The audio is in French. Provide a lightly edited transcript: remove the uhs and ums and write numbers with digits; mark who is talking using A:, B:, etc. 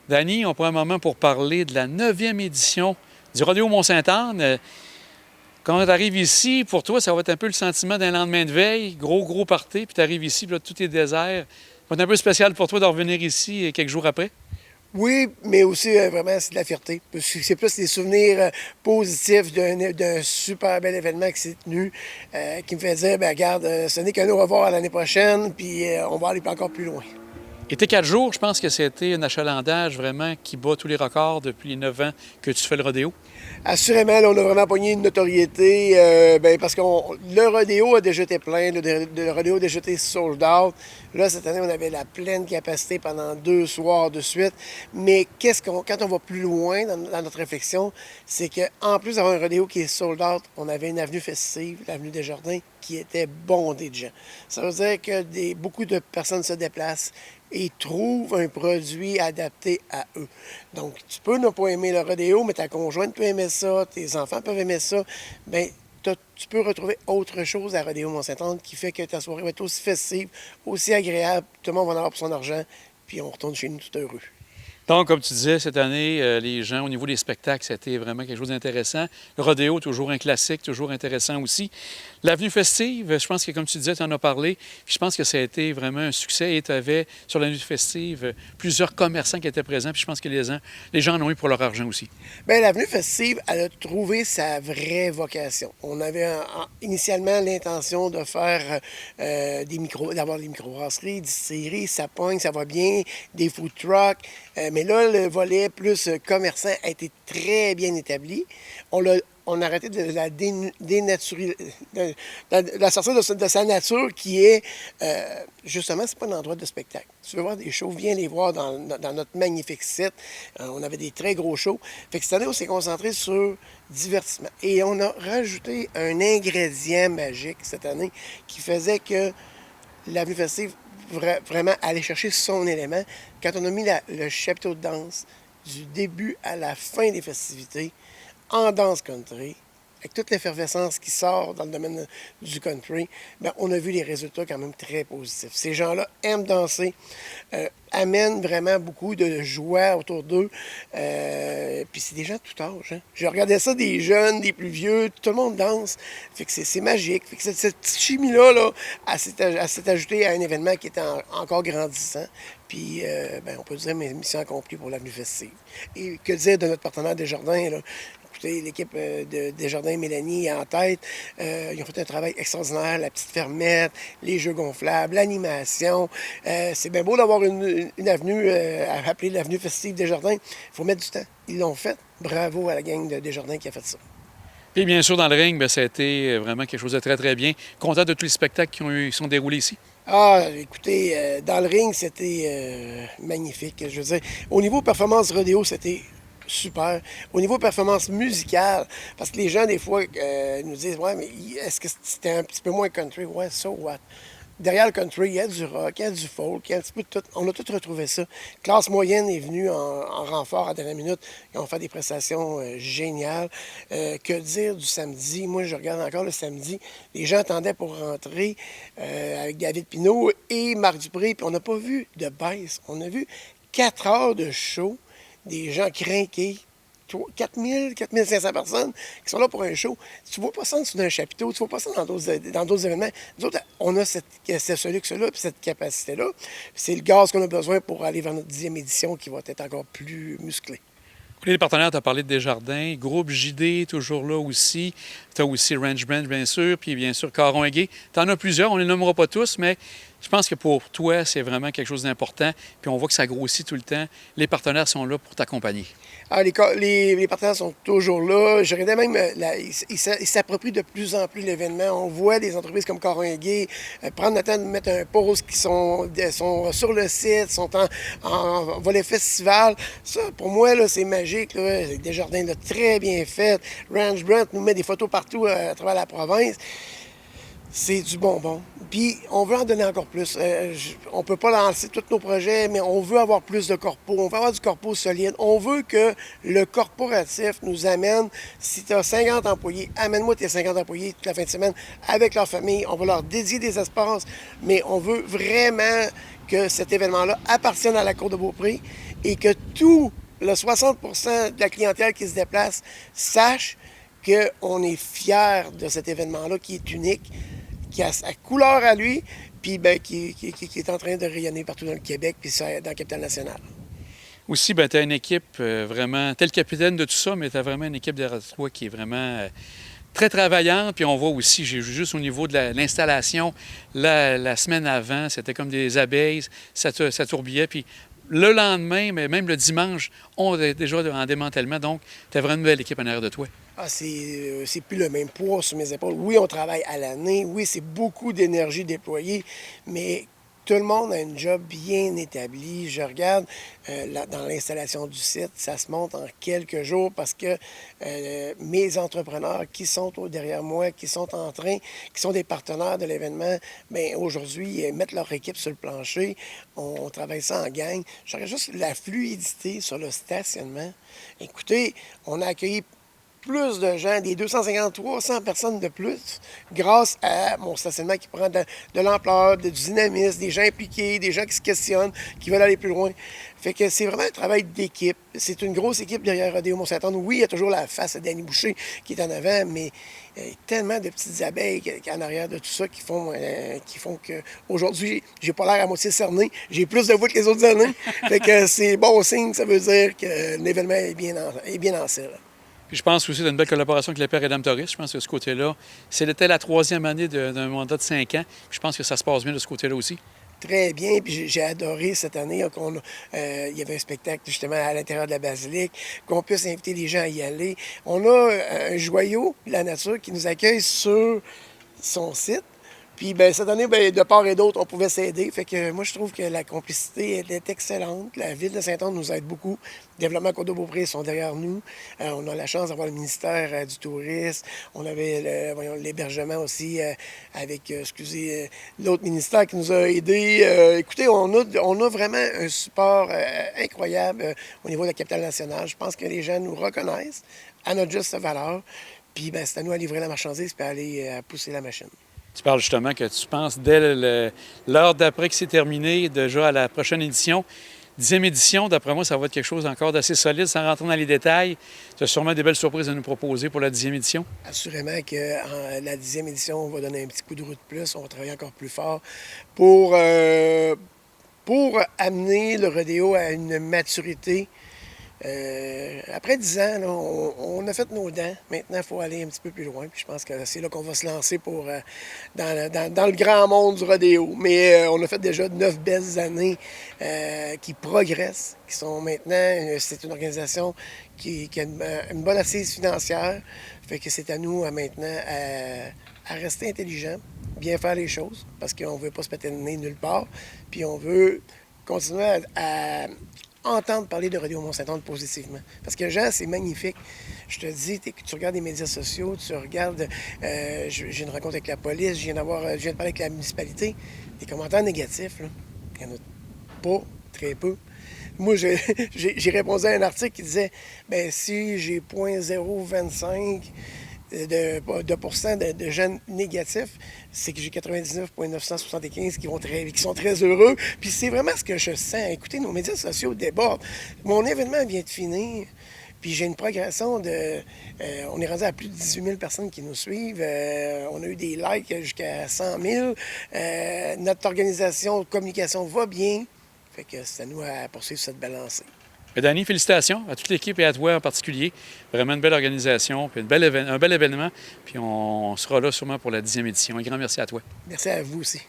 A: Danny, on prend un moment pour parler de la 9e édition du Rodéo Mont-Sainte-Anne. Quand tu arrives ici, pour toi, ça va être un peu le sentiment d'un lendemain de veille, gros party, puis tu arrives ici, puis là, tout est désert. Ça va être un peu spécial pour toi de revenir ici quelques jours après?
B: Oui, mais aussi vraiment, c'est de la fierté. Parce que c'est plus des souvenirs positifs d'un super bel événement qui s'est tenu, qui me fait dire, ben regarde, ce n'est qu'un au revoir l'année prochaine, puis on va aller encore plus loin.
A: Et tes 4 jours, je pense que c'était un achalandage vraiment qui bat tous les records depuis les 9 ans que tu fais le rodéo.
B: Assurément, là, on a vraiment pogné une notoriété parce que le rodéo a déjà été plein, le rodéo a déjà été sold out. Là, cette année, on avait la pleine capacité pendant 2 soirs de suite. Mais quand on va plus loin dans notre réflexion, c'est qu'en plus d'avoir un rodéo qui est sold out, on avait une avenue festive, l'avenue Desjardins, qui était bondée de gens. Ça veut dire que beaucoup de personnes se déplacent et trouvent un produit adapté à eux. Donc, tu peux ne pas aimer le rodéo, mais ta conjointe peut aimer ça, tes enfants peuvent aimer ça. Bien, tu peux retrouver autre chose à Rodéo Mont-Sainte-Anne qui fait que ta soirée va être aussi festive, aussi agréable, tout le monde va en avoir pour son argent, puis on retourne chez nous tout heureux.
A: Donc, comme tu disais, cette année, les gens, au niveau des spectacles, c'était vraiment quelque chose d'intéressant. Le rodéo, toujours un classique, toujours intéressant aussi. L'avenue festive, je pense que, comme tu disais, tu en as parlé, puis je pense que ça a été vraiment un succès. Et tu avais, sur l'avenue festive, plusieurs commerçants qui étaient présents, puis je pense que les gens en ont eu pour leur argent aussi.
B: Bien, l'avenue festive, elle a trouvé sa vraie vocation. On avait initialement l'intention de faire d'avoir des microbrasseries, distilleries, ça pogne, ça va bien, des food trucks. Mais là, le volet plus commerçant a été très bien établi. On a arrêté de la dénaturer, de la sortir de sa nature qui est, justement, c'est pas un endroit de spectacle. Tu veux voir des shows, viens les voir dans notre magnifique site. On avait des très gros shows. Fait que cette année, on s'est concentré sur divertissement. Et on a rajouté un ingrédient magique cette année qui faisait que l'avenue festive vraiment allait chercher son élément. Quand on a mis le chapiteau de danse du début à la fin des festivités, en danse country, avec toute l'effervescence qui sort dans le domaine du country, bien, on a vu les résultats quand même très positifs. Ces gens-là aiment danser, amènent vraiment beaucoup de joie autour d'eux. Puis c'est des gens de tout âge. Hein? Je regardais ça, des jeunes, des plus vieux, tout le monde danse. Fait que c'est magique. Fait que cette petite chimie-là, elle s'est ajoutée à un événement qui était encore grandissant. Puis, on peut dire mission accomplie pour l'avenue festive. Et que dire de notre partenaire Desjardins, là? Écoutez, l'équipe de Desjardins et Mélanie est en tête. Ils ont fait un travail extraordinaire. La petite fermette, les jeux gonflables, l'animation. C'est bien beau d'avoir une avenue appelée l'avenue festive Desjardins. Il faut mettre du temps. Ils l'ont fait. Bravo à la gang de Desjardins qui a fait ça.
A: Puis bien sûr, dans le ring, ça a été vraiment quelque chose de très bien. Content de tous les spectacles qui sont déroulés ici?
B: Ah, écoutez, dans le ring, c'était magnifique. Je veux dire, au niveau performance rodéo, c'était super. Au niveau performance musicale, parce que les gens, des fois, nous disent, ouais, mais est-ce que c'était un petit peu moins country? Ouais, so what? Derrière le country, il y a du rock, il y a du folk, il y a un petit peu de tout. On a tout retrouvé ça. Classe moyenne est venue en renfort à dernière minute. Ils ont fait des prestations géniales. Que dire du samedi? Moi, je regarde encore le samedi. Les gens attendaient pour rentrer avec David Pinault et Marc Dupré, puis on n'a pas vu de baisse. On a vu 4 heures de show, des gens crinqués. 4000, 4500 personnes qui sont là pour un show. Tu ne vois pas ça en dessous d'un chapiteau, tu ne vois pas ça dans d'autres événements. Nous autres, on a ce luxe-là, puis cette capacité-là. C'est le gaz qu'on a besoin pour aller vers notre 10e édition qui va être encore plus musclée.
A: Les partenaires, tu as parlé de Desjardins, Groupe JD, toujours là aussi. Tu as aussi Ranch Branch, bien sûr, puis bien sûr Caron et Gay. Tu en as plusieurs, on ne les nommera pas tous, mais je pense que pour toi, c'est vraiment quelque chose d'important. Puis on voit que ça grossit tout le temps. Les partenaires sont là pour t'accompagner.
B: Ah, les partenaires sont toujours là. Je dirais même, ils s'approprient de plus en plus l'événement. On voit des entreprises comme Caron et Gay prendre le temps de mettre un post qui sont sur le site, sont en volet festival. Ça, pour moi, là, c'est magique. Là. Desjardins l'a très bien fait. Ranch Brent nous met des photos partout à travers la province. C'est du bonbon. Puis, on veut en donner encore plus. On ne peut pas lancer tous nos projets, mais on veut avoir plus de corpo. On veut avoir du corpo solide. On veut que le corporatif nous amène, si tu as 50 employés, amène-moi tes 50 employés toute la fin de semaine avec leur famille. On va leur dédier des espaces, mais on veut vraiment que cet événement-là appartienne à la Cour de Beaupré et que tout le 60 de la clientèle qui se déplace sache qu'on est fiers de cet événement-là qui est unique, qui a sa couleur à lui, puis qui est en train de rayonner partout dans le Québec, puis dans la capitale nationale.
A: Aussi, tu as une équipe vraiment, tu es le capitaine de tout ça, mais tu as vraiment une équipe derrière toi qui est vraiment très travaillante. Puis on voit aussi, j'ai vu juste au niveau de l'installation, la semaine avant, c'était comme des abeilles, ça tourbillait. Puis le lendemain, mais même le dimanche, on est déjà en démantèlement. Donc, tu as vraiment une nouvelle équipe en arrière de toi.
B: Ah, c'est plus le même poids sur mes épaules. Oui, on travaille à l'année. Oui, c'est beaucoup d'énergie déployée, mais tout le monde a un job bien établi. Je regarde dans l'installation du site, ça se monte en quelques jours parce que mes entrepreneurs qui sont derrière moi, qui sont des partenaires de l'événement, bien aujourd'hui, ils mettent leur équipe sur le plancher. On travaille ça en gang. Je regarde juste la fluidité sur le stationnement. Écoutez, on a accueilli plus de gens, des 250-300 personnes de plus, grâce à mon stationnement qui prend de l'ampleur, du dynamisme, des gens impliqués, des gens qui se questionnent, qui veulent aller plus loin. Fait que c'est vraiment un travail d'équipe. C'est une grosse équipe derrière Rodéo Mont-Saint-Anne. Oui, il y a toujours la face de Danny Boucher qui est en avant, mais il y a tellement de petites abeilles en arrière de tout ça qui font qu'aujourd'hui, j'ai pas l'air à moitié cerné. J'ai plus de voix que les autres années. Fait que c'est bon signe, ça veut dire que l'événement est bien en selle.
A: Puis je pense aussi d'une belle collaboration avec le Père et Dame Touriste. Je pense que ce côté-là, c'était la 3e année d'un mandat de 5 ans. Puis je pense que ça se passe bien de ce côté-là aussi.
B: Très bien, puis j'ai adoré cette année il y avait un spectacle justement à l'intérieur de la basilique, qu'on puisse inviter les gens à y aller. On a un joyau de la nature qui nous accueille sur son site. Puis cette année, de part et d'autre, on pouvait s'aider. Fait que moi, je trouve que la complicité elle est excellente. La Ville de Saint-Anne nous aide beaucoup. Le développement Cour de Beaupré sont derrière nous. On a la chance d'avoir le ministère du Tourisme. On avait l'hébergement aussi avec, l'autre ministère qui nous a aidés. Écoutez, on a vraiment un support incroyable au niveau de la capitale nationale. Je pense que les gens nous reconnaissent à notre juste valeur. Puis c'est à nous à livrer la marchandise et à aller pousser la machine.
A: Tu parles justement que tu penses dès l'heure d'après que c'est terminé, déjà à la prochaine édition. 10e édition, d'après moi, ça va être quelque chose encore d'assez solide. Sans rentrer dans les détails, tu as sûrement des belles surprises à nous proposer pour la 10e édition.
B: Assurément que la 10e édition, on va donner un petit coup de roue de plus. On va travailler encore plus fort pour amener le rodéo à une maturité. Après 10 ans, là, on a fait nos dents. Maintenant, il faut aller un petit peu plus loin. Puis je pense que c'est là qu'on va se lancer dans le grand monde du rodéo. Mais on a fait déjà 9 belles années qui progressent, qui sont maintenant... c'est une organisation qui a une bonne assise financière. Fait que c'est à nous maintenant à rester intelligents, bien faire les choses, parce qu'on ne veut pas se péter le nez nulle part. Puis on veut continuer à entendre parler de Rodéo Mont-Saint-Anne positivement. Parce que Jean, c'est magnifique. Je te dis, tu regardes les médias sociaux, tu regardes, j'ai une rencontre avec la police, je viens de parler avec la municipalité. Des commentaires négatifs, là, il n'y en a pas, très peu. Moi, j'ai répondu à un article qui disait, si j'ai 0,025 de pourcent de gens négatifs, c'est que j'ai 99,975 qui sont très heureux. Puis c'est vraiment ce que je sens. Écoutez, nos médias sociaux débordent. Mon événement vient de finir. Puis j'ai une progression on est rendu à plus de 18 000 personnes qui nous suivent. On a eu des likes jusqu'à 100 000. Notre organisation de communication va bien. Fait que c'est à nous à poursuivre cette belle lancée.
A: Danny, félicitations à toute l'équipe et à toi en particulier. Vraiment une belle organisation, puis un bel événement. Puis on sera là sûrement pour la 10e édition. Un grand merci à toi.
B: Merci à vous aussi.